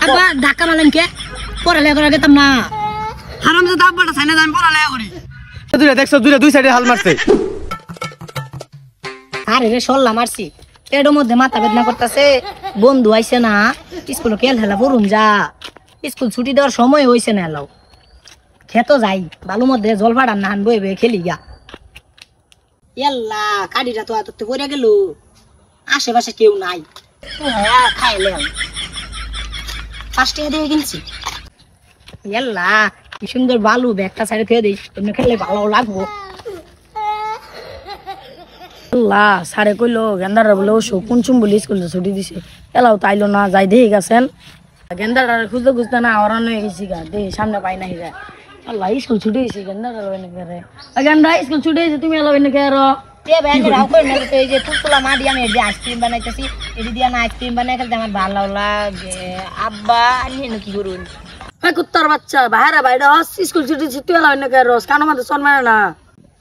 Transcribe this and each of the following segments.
আব্বা ধাক্কা মারলেন কে? পড়ালেখা করা গেতাম না। হারামজাদা আব্বাটা সাইনা আমি পড়ালেখা করি। দুইটা দেখছো দুই সাইডে হাল মারছে। আরে রে সল্লা মারছি। পেটের মধ্যে মাথা বেদনা করতেছে। বন্ধু আইছে না, স্কুলে খেল খেলা পড়ুন যা। স্কুল ছুটি দেওয়ার সময় হইছে না এলাও। খেত যাই বালুর মধ্যে জল ফাড়ান না বয়ে বয়ে খেলি গা। ইয়াল্লা কাঠিটা তো এত পড়ে গেল, আশেপাশে কেউ নাই। হ্যাঁ খাইলাম 5 টাকা দিয়ে কিনছি। ইয়াল্লা কি সুন্দর বালু, ব্যাগটা সাইডে ফেলে দিই, এমনি খেললে ভালো লাগবো। আল্লাহ সারে কইলো গেন্দারা বলে ওসব কুনচুম বলে স্কুল ছুটি দিছে। এলাও তাইলো না, যাই দেখে গেছেন গেন্দারা খুঁজতে খুঁজতে না ওরানো হয়ে গেছি গা, দেখি সামনে পাই না হিরা। আল্লাহ স্কুল ছুটি হয়েছে গেন্দারা গেন্দা স্কুল ছুটি হয়েছে, তুমি এলো এনে কে আরো এই যে তুলতুলা মা দিয়ে আমি আইসক্রিম বানাইতেছি, এটি দিয়ে না আইসক্রিম বানাই খেলতে আমার ভালো লাগে। আব্বা নিয়ে কি করুন? কুত্তার বাচ্চা বাইরে বাইরে স্কুল ছুটি তুই এলো এনে কে রস কানো মাথা চল মারে না।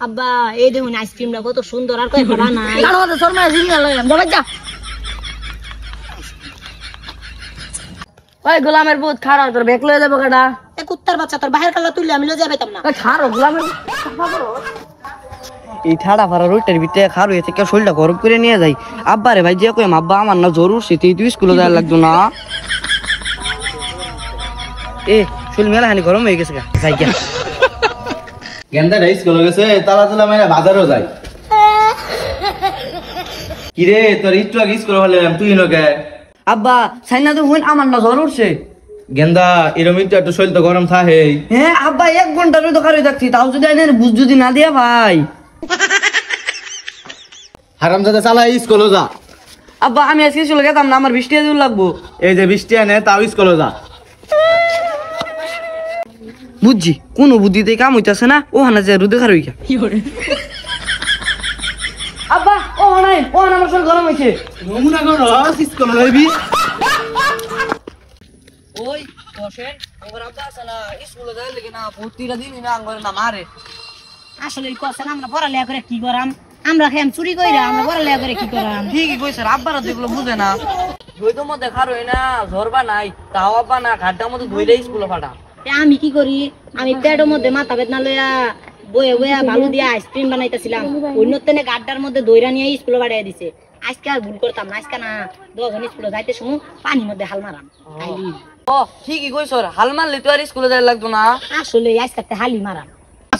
আব্বা এই দেখুন আইসক্রিমটা কত সুন্দর, আর কই খাবা না কানো মাথা চল মারে জিঙ্গা লাগাম যাবে যা। ওই গোলামের পুত খারাপ তোর বেক লয়ে যাবো কাটা। এ কুত্তার বাচ্চা তোর বাহির কাল্লা তুললে আমি লয়ে যাইতাম না। খারো গোলামের এই ঠাড়া ফাড়া রোডটার ভিতরে খার হয়েছে, কেউ শরীরটা গরম করে নিয়ে যাই। আব্বা রে ভাই যে কইম আব্বা আমার না জরুর সেটি তুই স্কুলে যাওয়ার লাগতো না। এ শরীর মেলা হানি গরম হয়ে গেছে যাই গিয়া। গেন্দা স্কুলে গেছে, তালা তালা মাইরা বাজারও যায়। কিরে তোর একটু আগে স্কুলে হলাম তুই নকে? আব্বা সাইনা তো হইন আমার না জ্বর উঠছে। গেন্দা এরম একটু শরীর তো গরম থাকে। হ্যাঁ আব্বা 1 ঘন্টা তো খারে যাচ্ছি, তাও যদি আইনের বুঝ যদি না দিয়া ভাই। হারামজাদা চালা স্কুলে যা। আব্বা আমি আজকে চলে গেতাম না, আমার 20 টাকা দিন লাগবো। এই যে 20 টাকা নে, তাও স্কুলে যা। বুঝছি কোন বুদ্ধিতে কাম হইতাছে না, ও হানা যে রুদে খার হইয়া। আব্বা ও নাই ও আমার শরীর গরম হইছে। নমুনা করো স্কুলে যাইবি। ওই বসেন আমার আব্বা আছে না, স্কুলে যাই লাগে না প্রতিটা দিনই না আঙ্গরে না মারে। আসলে কছেন আমরা পড়ালেখা করে কি করাম? আমরা খেম চুরি কইরা আমরা পড়ালেখা করে কি করাম? ঠিকই কইছে, আব্বারা যেগুলো বুঝে না। ধৈর্যের মধ্যে খার হই না, ঝরবা নাই, তাও আব্বা না ঘাটটার মধ্যে ধইলে স্কুলে ফাটা। আমি কি করি? আমি পেটের মধ্যে মাথা বেদনা লইয়া বয়ে বয়ে বালু দিয়া আইসক্রিম বানাইতেছিলাম, অন্যতেনে গাড্ডার মধ্যে দইরা নিয়ে স্কুলে বাড়াইয়া দিছে। আজকে আর ভুল করতাম না, আজকে না 10 জন স্কুলে যাইতে সময় পানির মধ্যে হাল মারাম। ও ঠিকই কইছ, হাল মারলে তো আর স্কুলে যাই লাগতো না। আসলে আজকে একটা হালি মারাম।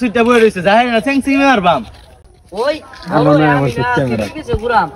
সুইটা বই রইছে যাই না, সেং সিং মারবাম। ওই আমার না, আমার আমি সত্যি না, আমরা। ঠিক আছে ঘুরাম।